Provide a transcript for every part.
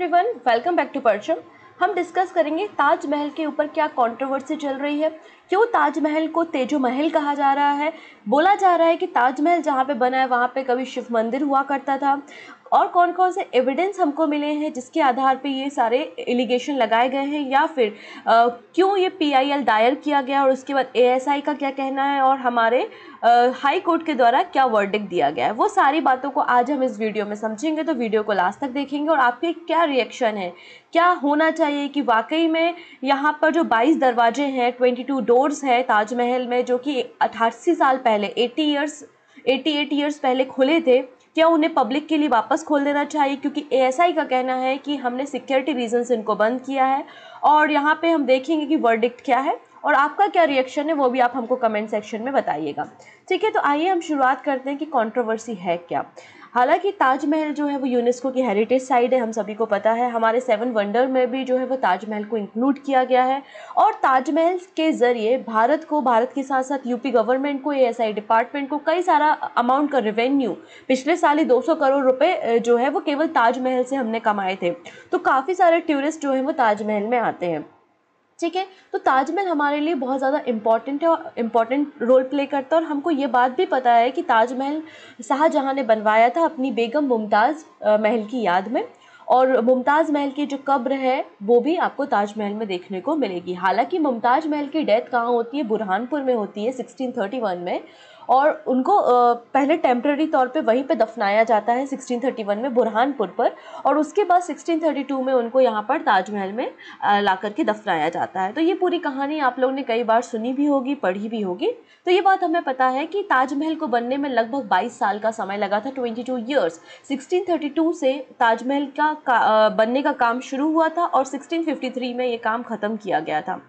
Everyone, welcome back to परचम। हम discuss करेंगे ताजमहल के ऊपर क्या कंट्रोवर्सी चल रही है, क्यों ताजमहल को तेजो महल कहा जा रहा है। बोला जा रहा है कि ताजमहल जहाँ पे बना है वहाँ पे कभी शिव मंदिर हुआ करता था, और कौन कौन से एविडेंस हमको मिले हैं जिसके आधार पे ये सारे एलिगेशन लगाए गए हैं, या फिर क्यों ये PIL दायर किया गया और उसके बाद ASI का क्या कहना है और हमारे हाई कोर्ट के द्वारा क्या वर्डिक्ट दिया गया है। वो सारी बातों को आज हम इस वीडियो में समझेंगे, तो वीडियो को लास्ट तक देखेंगे और आपके क्या रिएक्शन है, क्या होना चाहिए कि वाकई में यहाँ पर जो 22 दरवाजे हैं, 22 डोर्स है ताजमहल में, जो कि 88 साल पहले 88 ईयर्स पहले खुले थे, क्या उन्हें पब्लिक के लिए वापस खोल देना चाहिए, क्योंकि ASI का कहना है कि हमने सिक्योरिटी रीजन से इनको बंद किया है। और यहाँ पे हम देखेंगे कि वर्डिक्ट क्या है और आपका क्या रिएक्शन है, वो भी आप हमको कमेंट सेक्शन में बताइएगा। ठीक है, तो आइए हम शुरुआत करते हैं कि कंट्रोवर्सी है क्या। हालांकि ताजमहल जो है वो यूनेस्को की हेरिटेज साइट है, हम सभी को पता है। हमारे 7 वंडर में भी जो है वो ताजमहल को इंक्लूड किया गया है, और ताजमहल के ज़रिए भारत के साथ साथ यूपी गवर्नमेंट को, ASI डिपार्टमेंट को कई सारा अमाउंट का रेवेन्यू, पिछले साल ही 200 करोड़ रुपए जो है वो केवल ताजमहल से हमने कमाए थे। तो काफ़ी सारे टूरिस्ट जो हैं वो ताजमहल में आते हैं। ठीक है, तो ताजमहल हमारे लिए बहुत ज़्यादा इम्पॉर्टेंट है और इम्पॉर्टेंट रोल प्ले करता है। और हमको ये बात भी पता है कि ताजमहल शाहजहाँ ने बनवाया था अपनी बेगम मुमताज़ महल की याद में, और मुमताज़ महल की जो कब्र है वो भी आपको ताजमहल में देखने को मिलेगी। हालांकि मुमताज़ महल की डेथ कहाँ होती है, बुरहानपुर में होती है 1631 में, और उनको पहले टेम्प्रेरी तौर पे वहीं पे दफनाया जाता है 1631 में बुरहानपुर पर, और उसके बाद 1632 में उनको यहाँ पर ताजमहल में ला करके दफनाया जाता है। तो ये पूरी कहानी आप लोगों ने कई बार सुनी भी होगी, पढ़ी भी होगी। तो ये बात हमें पता है कि ताजमहल को बनने में लगभग 22 साल का समय लगा था, 22 ईयर्स। 1632 से ताजमहल का बनने का काम शुरू हुआ था और 1653 में ये काम ख़त्म किया गया था।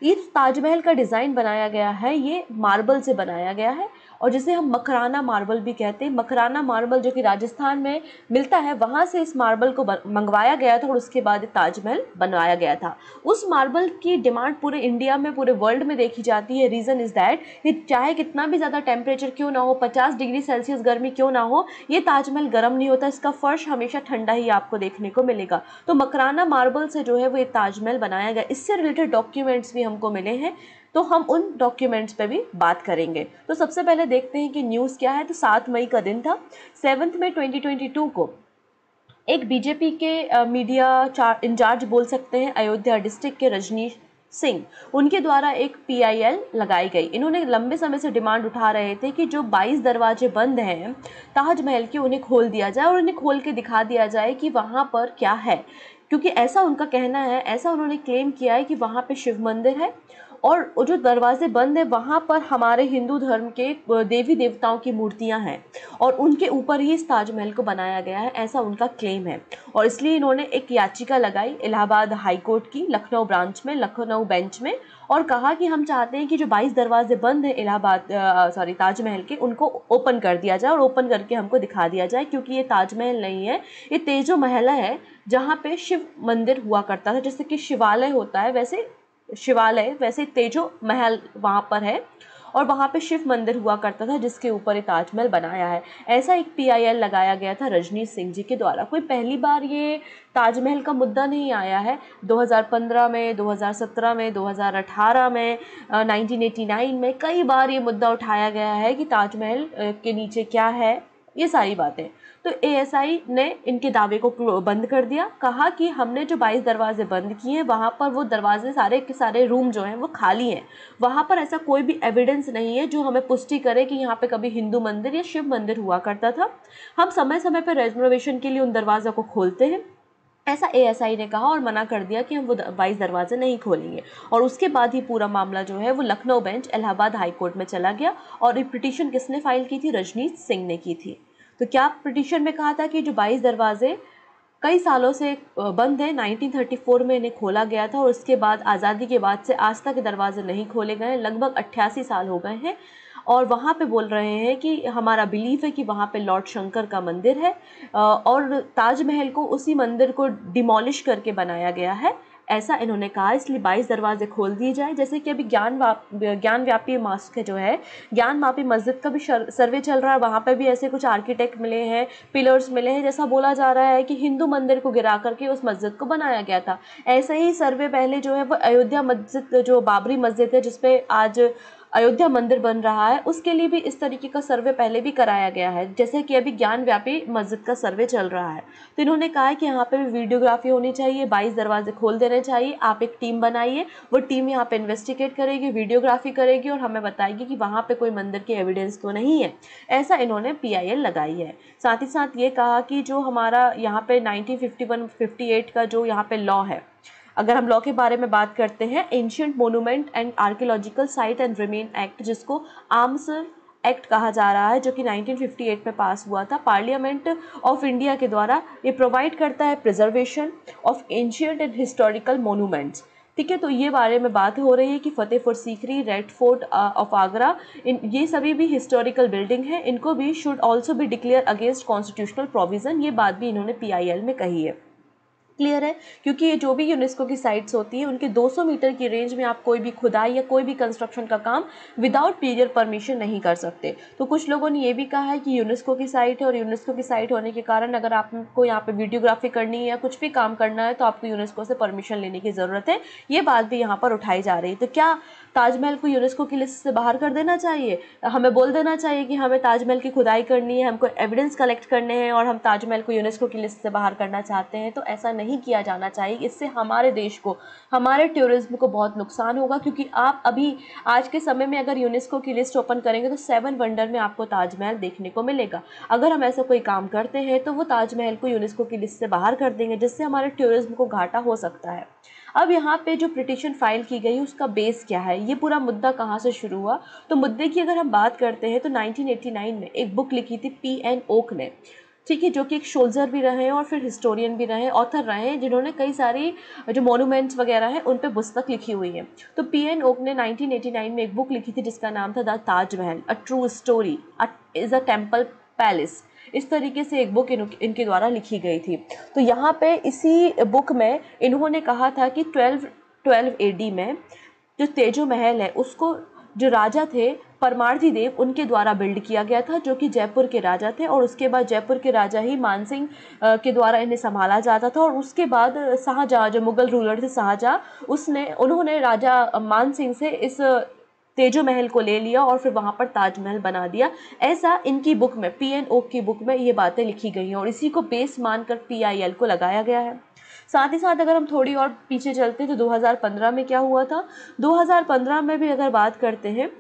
ये ताजमहल का डिज़ाइन बनाया गया है, ये मार्बल से बनाया गया है, और जिसे हम मकराना मार्बल भी कहते हैं। मकराना मार्बल जो कि राजस्थान में मिलता है, वहाँ से इस मार्बल को मंगवाया गया था और उसके बाद ताजमहल बनवाया गया था। उस मार्बल की डिमांड पूरे इंडिया में, पूरे वर्ल्ड में देखी जाती है। रीज़न इज़ दैट कि चाहे कितना भी ज़्यादा टेम्परेचर क्यों ना हो, 50 डिग्री सेल्सियस गर्मी क्यों ना हो, ये ताजमहल गर्म नहीं होता, इसका फर्श हमेशा ठंडा ही आपको देखने को मिलेगा। तो मकराना मार्बल से जो है वो ये ताजमहल बनाया गया। इससे रिलेटेड डॉक्यूमेंट्स भी हमको मिले हैं, तो हम उन डॉक्यूमेंट्स पे भी बात करेंगे। तो सबसे पहले देखते हैं कि न्यूज़ क्या है। तो 7 मई का दिन था, 7 मई 2022 को एक BJP के मीडिया इंचार्ज बोल सकते हैं, अयोध्या डिस्ट्रिक्ट के रजनीश सिंह, उनके द्वारा एक PIL लगाई गई। इन्होंने लंबे समय से डिमांड उठा रहे थे कि जो 22 दरवाजे बंद हैं ताजमहल के, उन्हें खोल दिया जाए और उन्हें खोल के दिखा दिया जाए कि वहाँ पर क्या है, क्योंकि ऐसा उनका कहना है, ऐसा उन्होंने क्लेम किया है कि वहाँ पे शिव मंदिर है, और जो दरवाजे बंद है वहाँ पर हमारे हिंदू धर्म के देवी देवताओं की मूर्तियाँ हैं, और उनके ऊपर ही इस ताजमहल को बनाया गया है, ऐसा उनका क्लेम है। और इसलिए इन्होंने एक याचिका लगाई इलाहाबाद हाई कोर्ट की लखनऊ ब्रांच में, लखनऊ बेंच में, और कहा कि हम चाहते हैं कि जो 22 दरवाजे बंद हैं ताजमहल के, उनको ओपन कर दिया जाए और ओपन करके हमको दिखा दिया जाए, क्योंकि ये ताजमहल नहीं है, ये तेजो महल है, जहाँ पे शिव मंदिर हुआ करता था। जैसे कि शिवालय होता है, वैसे तेजो महल वहाँ पर है, और वहाँ पे शिव मंदिर हुआ करता था जिसके ऊपर ये ताजमहल बनाया है। ऐसा एक PIL लगाया गया था रजनीश सिंह जी के द्वारा। कोई पहली बार ये ताजमहल का मुद्दा नहीं आया है। 2015 में, 2017 में, 2018 में, 1989 में कई बार ये मुद्दा उठाया गया है कि ताजमहल के नीचे क्या है, ये सारी बातें। तो ASI ने इनके दावे को बंद कर दिया, कहा कि हमने जो 22 दरवाजे बंद किए हैं वहाँ पर वो दरवाजे सारे के सारे रूम जो हैं वो खाली हैं, वहाँ पर ऐसा कोई भी एविडेंस नहीं है जो हमें पुष्टि करे कि यहाँ पे कभी हिंदू मंदिर या शिव मंदिर हुआ करता था। हम समय समय पर रेजर्वेशन के लिए उन दरवाज़ों को खोलते हैं, ऐसा ASI ने कहा, और मना कर दिया कि हम वो 22 दरवाजे नहीं खोलेंगे। और उसके बाद ही पूरा मामला जो है वो Lucknow bench Allahabad high court में चला गया, और ये पिटीशन किसने फाइल की थी? रजनीश सिंह ने की थी। तो क्या पिटीशन में कहा था कि जो 22 दरवाजे कई सालों से बंद है, 1934 में इन्हें खोला गया था, और उसके बाद आज़ादी के बाद से आज तक दरवाजे नहीं खोले गए, लगभग 88 साल हो गए हैं। और वहाँ पे बोल रहे हैं कि हमारा बिलीफ है कि वहाँ पे लॉर्ड शंकर का मंदिर है, और ताजमहल को उसी मंदिर को डिमोलिश करके बनाया गया है, ऐसा इन्होंने कहा, इसलिए 22 दरवाजे खोल दिए जाए। जैसे कि अभी ज्ञानव्यापी मॉस्क जो है, ज्ञानव्यापी मस्जिद का भी सर्वे चल रहा है, वहाँ पे भी ऐसे कुछ आर्किटेक्ट मिले हैं, पिलर्स मिले हैं, जैसा बोला जा रहा है कि हिंदू मंदिर को गिरा करके उस मस्जिद को बनाया गया था। ऐसे ही सर्वे पहले जो है वो अयोध्या मस्जिद, जो बाबरी मस्जिद है जिसपे आज अयोध्या मंदिर बन रहा है, उसके लिए भी इस तरीके का सर्वे पहले भी कराया गया है, जैसे कि अभी ज्ञानव्यापी मस्जिद का सर्वे चल रहा है। तो इन्होंने कहा है कि यहाँ पे भी वीडियोग्राफी होनी चाहिए, 22 दरवाजे खोल देने चाहिए। आप एक टीम बनाइए, वो टीम यहाँ पे इन्वेस्टिगेट करेगी, वीडियोग्राफी करेगी और हमें बताएगी कि वहाँ पे कोई मंदिर की एविडेंस तो नहीं है। ऐसा इन्होंने PIL लगाई है। साथ ही साथ ये कहा कि जो हमारा यहाँ पे 1951-58 का जो यहाँ पे लॉ है, अगर हम लॉ के बारे में बात करते हैं, ancient monument and archaeological site and remain act, जिसको आर्म्स एक्ट कहा जा रहा है, जो कि 1958 में पास हुआ था पार्लियामेंट ऑफ इंडिया के द्वारा, ये प्रोवाइड करता है preservation of ancient and historical monuments. ठीक है, तो ये बारे में बात हो रही है कि Fatehpur Sikri, red fort of Agra, ये सभी भी हिस्टोरिकल बिल्डिंग है, इनको भी शुड ऑल्सो भी डिक्लेयर अगेंस्ट कॉन्स्टिट्यूशनल प्रोविजन। ये बात भी इन्होंने PIL में कही है। क्लियर है, क्योंकि ये जो भी यूनेस्को की साइट्स होती है, उनके 200 मीटर की रेंज में आप कोई भी खुदाई या कोई भी कंस्ट्रक्शन का काम विदाउट पीरियड परमिशन नहीं कर सकते। तो कुछ लोगों ने ये भी कहा है कि यूनेस्को की साइट है और यूनेस्को की साइट होने के कारण अगर आपको यहाँ पे वीडियोग्राफी करनी है या कुछ भी काम करना है तो आपको यूनेस्को से परमिशन लेने की ज़रूरत है। ये बात भी यहाँ पर उठाई जा रही है। तो क्या ताजमहल को यूनेस्को की लिस्ट से बाहर कर देना चाहिए? हमें बोल देना चाहिए कि हमें ताजमहल की खुदाई करनी है, हमको एविडेंस कलेक्ट करने हैं और हम ताजमहल को यूनेस्को की लिस्ट से बाहर करना चाहते हैं? तो ऐसा नहीं किया जाना चाहिए। इससे हमारे देश को, हमारे टूरिज्म को बहुत नुकसान होगा, क्योंकि आप अभी आज के समय में अगर यूनेस्को की लिस्ट ओपन करेंगे तो 7 वंडर में आपको ताजमहल देखने को मिलेगा। अगर हम ऐसा कोई काम करते हैं तो वो ताजमहल को यूनेस्को की लिस्ट से बाहर कर देंगे, जिससे हमारे टूरिज्म को घाटा हो सकता है। अब यहाँ पे जो पिटीशन फाइल की गई उसका बेस क्या है, ये पूरा मुद्दा कहाँ से शुरू हुआ? तो मुद्दे की अगर हम बात करते हैं तो 1989 में एक बुक लिखी थी P.N. ओक ने, ठीक है, जो कि एक सोल्जर भी रहे हैं और फिर हिस्टोरियन भी रहे, ऑथर रहे हैं, जिन्होंने कई सारी जो मोनूमेंट्स वगैरह हैं उन पे पुस्तक लिखी हुई है। तो P.N. ओक ने 1989 में एक बुक लिखी थी जिसका नाम था the Taj Mahal, a true story is a temple palace. इस तरीके से एक बुक इनके द्वारा लिखी गई थी। तो यहाँ पे इसी बुक में इन्होंने कहा था कि 1212 AD में जो तेजो महल है उसको जो राजा थे परमार्थी देव उनके द्वारा बिल्ड किया गया था, जो कि जयपुर के राजा थे, और उसके बाद जयपुर के राजा ही मानसिंह के द्वारा इन्हें संभाला जाता था। और उसके बाद शाहजहाँ, जो मुगल रूलर थे शाहजहाँ, उन्होंने राजा मानसिंह से इस तेजो महल को ले लिया और फिर वहाँ पर ताजमहल बना दिया। ऐसा इनकी बुक में, P.N. ओक की बुक में ये बातें लिखी गई हैं और इसी को बेस मानकर PIL को लगाया गया है। साथ ही साथ अगर हम थोड़ी और पीछे चलते हैं तो 2015 में क्या हुआ था? 2015 में भी अगर बात करते हैं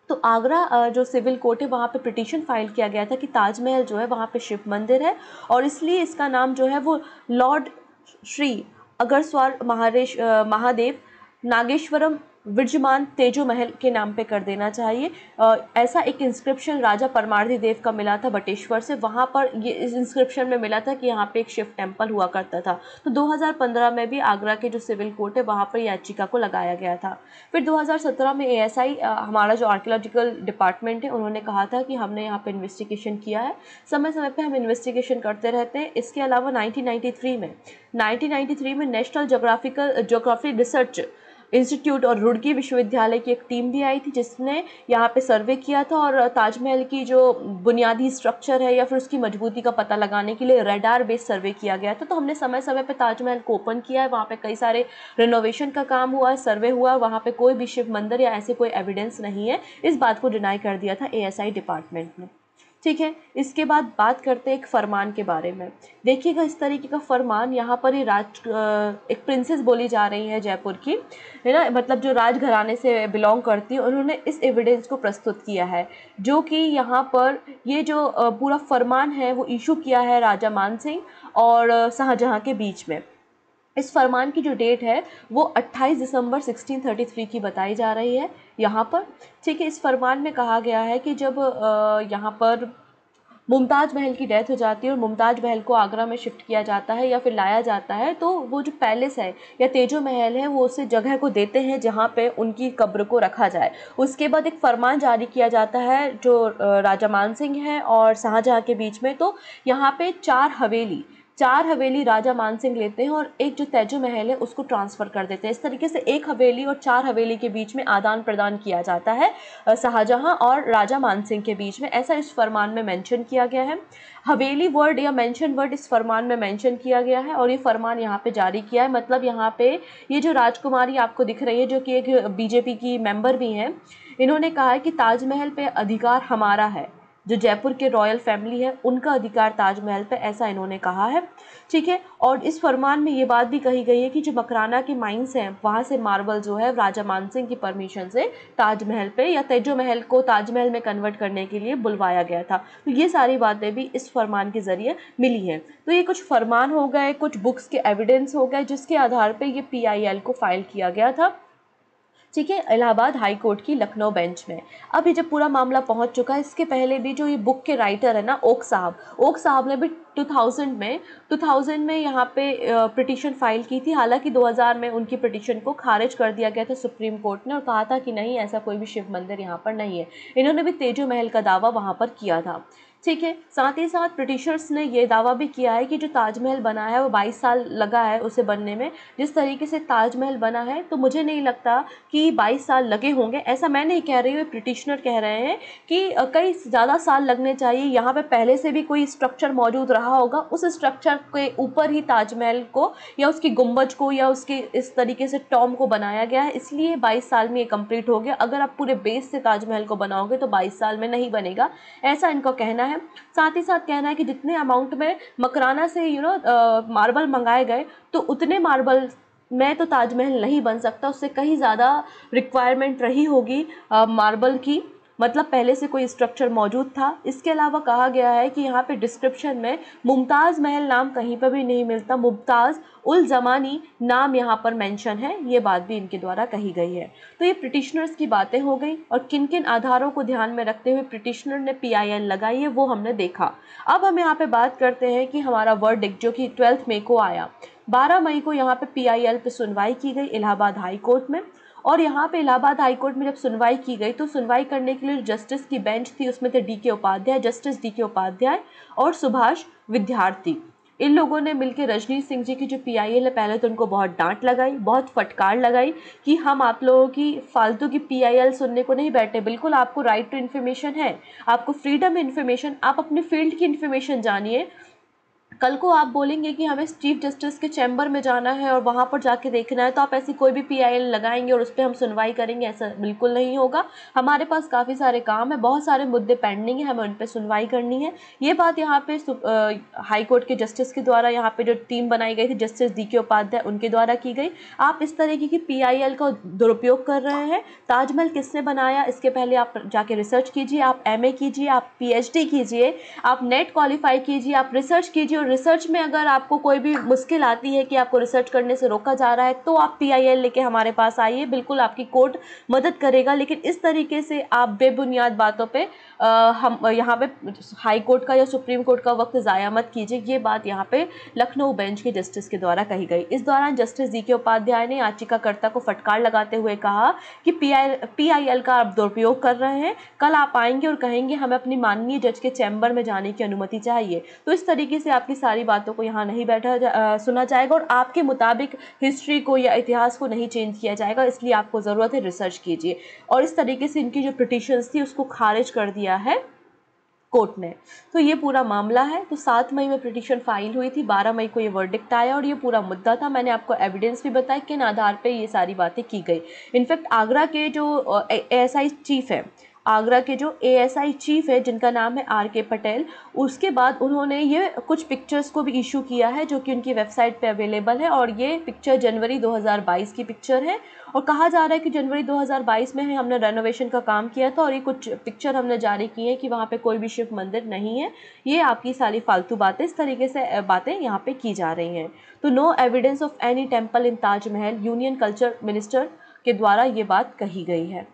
तो आगरा जो सिविल कोर्ट है वहाँ पे पिटीशन फाइल किया गया था कि ताजमहल जो है वहाँ पे शिव मंदिर है और इसलिए इसका नाम जो है वो लॉर्ड श्री अगरस्वाल महादेव नागेश्वरम विराजमान तेजो महल के नाम पे कर देना चाहिए। ऐसा एक इंस्क्रिप्शन राजा परमार्थी देव का मिला था बटेश्वर से, वहाँ पर ये इस इंस्क्रिप्शन में मिला था कि यहाँ पे एक शिव टेम्पल हुआ करता था। तो 2015 में भी आगरा के जो सिविल कोर्ट है वहाँ पर याचिका को लगाया गया था। फिर 2017 में ASI हमारा जो आर्कियोलॉजिकल डिपार्टमेंट है उन्होंने कहा था कि हमने यहाँ पे इन्वेस्टिगेशन किया है, समय समय पर हम इन्वेस्टिगेशन करते रहते हैं। इसके अलावा 1993 में नेशनल ज्योग्राफी रिसर्च इंस्टीट्यूट और रुड़की विश्वविद्यालय की एक टीम भी आई थी जिसने यहाँ पे सर्वे किया था और ताजमहल की जो बुनियादी स्ट्रक्चर है या फिर उसकी मजबूती का पता लगाने के लिए रडार बेस्ड सर्वे किया गया था। तो हमने समय समय पे ताजमहल को ओपन किया है, वहाँ पे कई सारे रिनोवेशन का काम हुआ है, सर्वे हुआ, वहाँ पे कोई भी शिव मंदिर या ऐसे कोई एविडेंस नहीं है। इस बात को डिनाई कर दिया था ASI डिपार्टमेंट ने। ठीक है, इसके बाद बात करते हैं एक फरमान के बारे में। देखिएगा इस तरीके का फरमान, यहाँ पर ये एक प्रिंसेस बोली जा रही है जयपुर की, है ना, मतलब जो राजघराने से बिलोंग करती है, उन्होंने इस एविडेंस को प्रस्तुत किया है, जो कि यहाँ पर ये जो पूरा फरमान है वो इशू किया है राजा मानसिंह और शाहजहाँ के बीच में। इस फरमान की जो डेट है वो 28 दिसंबर 1633 की बताई जा रही है यहाँ पर। ठीक है, इस फरमान में कहा गया है कि जब यहाँ पर मुमताज़ महल की डेथ हो जाती है और मुमताज़ महल को आगरा में शिफ्ट किया जाता है या फिर लाया जाता है, तो वो जो पैलेस है या तेजो महल है वो उसे जगह को देते हैं जहाँ पे उनकी कब्र को रखा जाए। उसके बाद एक फरमान जारी किया जाता है जो राजा मानसिंह है और शाहजहाँ के बीच में। तो यहाँ पे 4 हवेली 4 हवेली राजा मानसिंह लेते हैं और एक जो तेजो महल है उसको ट्रांसफ़र कर देते हैं। इस तरीके से 1 हवेली और 4 हवेली के बीच में आदान प्रदान किया जाता है शाहजहां और राजा मानसिंह के बीच में, ऐसा इस फरमान में मेंशन किया गया है। हवेली वर्ड या मेंशन वर्ड इस फरमान में मेंशन किया गया है और ये फरमान यहाँ पे जारी किया है। मतलब यहाँ पे ये जो राजकुमारी आपको दिख रही है, जो कि एक बीजेपी की मेंबर भी हैं, इन्होंने कहा है कि ताजमहल पे अधिकार हमारा है, जो जयपुर के रॉयल फैमिली है उनका अधिकार ताजमहल पे, ऐसा इन्होंने कहा है। ठीक है, और इस फरमान में ये बात भी कही गई है कि जो मकराना की माइंस हैं वहाँ से मार्बल जो है राजा मानसिंह की परमिशन से ताजमहल पे या तेजो महल को ताजमहल में कन्वर्ट करने के लिए बुलवाया गया था। तो ये सारी बातें भी इस फरमान के ज़रिए मिली हैं। तो ये कुछ फरमान हो गए, कुछ बुक्स के एविडेंस हो गए जिसके आधार पर ये PIL को फाइल किया गया था। ठीक है, इलाहाबाद हाई कोर्ट की लखनऊ बेंच में। अब ये जब पूरा मामला पहुंच चुका है, इसके पहले भी जो ये बुक के राइटर है ना ओक साहब ने भी 2000 में यहाँ पे पिटीशन फाइल की थी। हालांकि 2000 में उनकी पिटीशन को खारिज कर दिया गया था सुप्रीम कोर्ट ने और कहा था कि नहीं, ऐसा कोई भी शिव मंदिर यहाँ पर नहीं है। इन्होंने भी तेजो महल का दावा वहाँ पर किया था। ठीक है, साथ ही साथ ब्रिटिशर्स ने ये दावा भी किया है कि जो ताजमहल बना है वो 22 साल लगा है उसे बनने में। जिस तरीके से ताजमहल बना है तो मुझे नहीं लगता कि 22 साल लगे होंगे, ऐसा मैं नहीं कह रही हूँ, पिटिशनर कह रहे हैं कि कई ज़्यादा साल लगने चाहिए। यहाँ पे पहले से भी कोई स्ट्रक्चर मौजूद रहा होगा, उस स्ट्रक्चर के ऊपर ही ताजमहल को या उसकी गुंबज को या उसके इस तरीके से टॉम को बनाया गया है, इसलिए 22 साल में ये कंप्लीट हो गया। अगर आप पूरे बेस से ताजमहल को बनाओगे तो 22 साल में नहीं बनेगा, ऐसा इनका कहना है। साथ ही साथ कहना है कि जितने अमाउंट में मकराना से मार्बल मंगाए गए तो उतने मार्बल में तो ताजमहल नहीं बन सकता, उससे कहीं ज़्यादा रिक्वायरमेंट रही होगी मार्बल की, मतलब पहले से कोई स्ट्रक्चर मौजूद था। इसके अलावा कहा गया है कि यहाँ पे डिस्क्रिप्शन में मुमताज़ महल नाम कहीं पर भी नहीं मिलता, मुमताज़ उल ज़मानी नाम यहाँ पर मेंशन है, ये बात भी इनके द्वारा कही गई है। तो ये पिटिशनर्स की बातें हो गई और किन किन आधारों को ध्यान में रखते हुए पिटिशनर ने PIL लगाई है वो हमने देखा। अब हम यहाँ पे बात करते हैं कि हमारा वर्डिक्ट जो कि 12 मई को आया, 12 मई को यहाँ पे PIL पे सुनवाई की गई इलाहाबाद हाई कोर्ट में। और यहाँ पे इलाहाबाद हाई कोर्ट में जब सुनवाई की गई तो सुनवाई करने के लिए जस्टिस की बेंच थी, उसमें थे DK Upadhyay, justice DK Upadhyay और सुभाष विद्यार्थी। इन लोगों ने मिलकर रजनीश सिंह जी की जो PIL है, पहले तो उनको बहुत डांट लगाई, बहुत फटकार लगाई कि हम आप लोगों की फालतू की PIL सुनने को नहीं बैठे। बिल्कुल आपको राइट टू इन्फॉर्मेशन है, आपको फ्रीडम इन्फॉर्मेशन, आप अपने फील्ड की इन्फॉर्मेशन जानिए। कल को आप बोलेंगे कि हमें चीफ जस्टिस के चैम्बर में जाना है और वहाँ पर जाके देखना है, तो आप ऐसी कोई भी PIL लगाएंगे और उस पर हम सुनवाई करेंगे, ऐसा बिल्कुल नहीं होगा। हमारे पास काफ़ी सारे काम है, बहुत सारे मुद्दे पेंडिंग है, हमें उन पर सुनवाई करनी है। ये बात यहाँ पे हाई कोर्ट के जस्टिस के द्वारा, यहाँ पे जो टीम बनाई गई थी जस्टिस DK उपाध्याय उनके द्वारा की गई। आप इस तरीके की PIL का दुरुपयोग कर रहे हैं। ताजमहल किसने बनाया, इसके पहले आप जाके रिसर्च कीजिए, आप MA कीजिए, आप PhD कीजिए, आप नेट क्वालिफाई कीजिए, आप रिसर्च कीजिए। और रिसर्च में अगर आपको कोई भी मुश्किल आती है कि आपको रिसर्च करने से रोका जा रहा है तो आप PIL लेके हमारे पास आइए, बिल्कुल आपकी कोर्ट मदद करेगा। लेकिन इस तरीके से आप बेबुनियाद बातों पे हम यहाँ पे हाई कोर्ट का या सुप्रीम कोर्ट का वक्त ज़ाया मत कीजिए। ये बात यहाँ पे लखनऊ बेंच के जस्टिस के द्वारा कही गई। इस दौरान जस्टिस DK उपाध्याय ने याचिकाकर्ता को फटकार लगाते हुए कहा कि PIL का आप दुरुपयोग कर रहे हैं, कल आप आएंगे और कहेंगे हमें अपनी माननीय जज के चैम्बर में जाने की अनुमति चाहिए। तो इस तरीके से आपकी सारी बातों को यहाँ नहीं सुना जाएगा और आपके मुताबिक हिस्ट्री को या इतिहास को नहीं चेंज किया जाएगा, इसलिए आपको ज़रूरत है रिसर्च कीजिए। और इस तरीके से इनकी जो पिटिशंस थी उसको खारिज कर दिया है कोर्ट ने। तो ये पूरा मामला है। तो 7 मई में पिटीशन फाइल हुई थी, 12 मई को ये वर्डिक्ट आया और ये पूरा मुद्दा था। मैंने आपको एविडेंस भी बताया किन आधार पे ये सारी बातें की गई। इनफैक्ट आगरा के जो ASI चीफ है, आगरा के जो ASI चीफ है जिनका नाम है RK पटेल, उसके बाद उन्होंने ये कुछ पिक्चर्स को भी इशू किया है जो कि उनकी वेबसाइट पे अवेलेबल है। और ये पिक्चर जनवरी 2022 की पिक्चर है और कहा जा रहा है कि जनवरी 2022 में हमने रेनोवेशन का काम किया था और ये कुछ पिक्चर हमने जारी की हैं कि वहाँ पे कोई भी शिव मंदिर नहीं है। ये आपकी सारी फालतू बातें, इस तरीके से बातें यहाँ पे की जा रही हैं। तो no evidence of any temple in Taj Mahal, union culture minister के द्वारा ये बात कही गई है।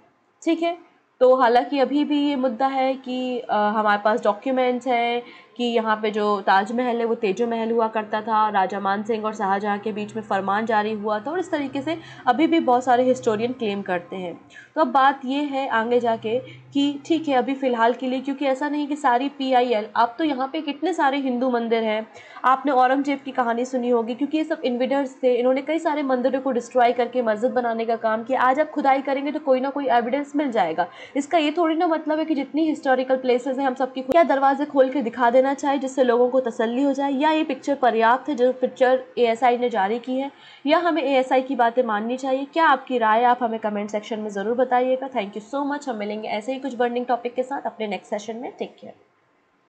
ठीक है, तो हालांकि अभी भी ये मुद्दा है कि हमारे पास डॉक्यूमेंट्स हैं कि यहाँ पे जो ताजमहल है वो तेजो महल हुआ करता था, राजा मान सिंह और शाहजहाँ के बीच में फरमान जारी हुआ था, और इस तरीके से अभी भी बहुत सारे हिस्टोरियन क्लेम करते हैं। तो अब बात ये है आगे जाके कि ठीक है अभी फ़िलहाल के लिए, क्योंकि ऐसा नहीं कि सारी PIL, आप तो यहाँ पे कितने सारे हिंदू मंदिर हैं, आपने औरंगजेब की कहानी सुनी होगी, क्योंकि ये सब इन्वेडर्स थे, इन्होंने कई सारे मंदिरों को डिस्ट्रॉय करके मस्जिद बनाने का काम किया। आज आप खुदाई करेंगे तो कोई ना कोई एविडेंस मिल जाएगा। इसका ये थोड़ी ना मतलब है कि जितनी हिस्टोरिकल प्लेसेस हैं हम सबकी क्या दरवाजे खोल के दिखा देना चाहिए जिससे लोगों को तसल्ली हो जाए, या ये पिक्चर पर्याप्त है जो पिक्चर ASI ने जारी की है, या हमें ASI की बातें माननी चाहिए। क्या आपकी राय आप हमें कमेंट सेक्शन में ज़रूर बताइएगा। Thank you so much. हम मिलेंगे ऐसे ही कुछ बर्निंग टॉपिक के साथ अपने नेक्स्ट सेशन में। Take care.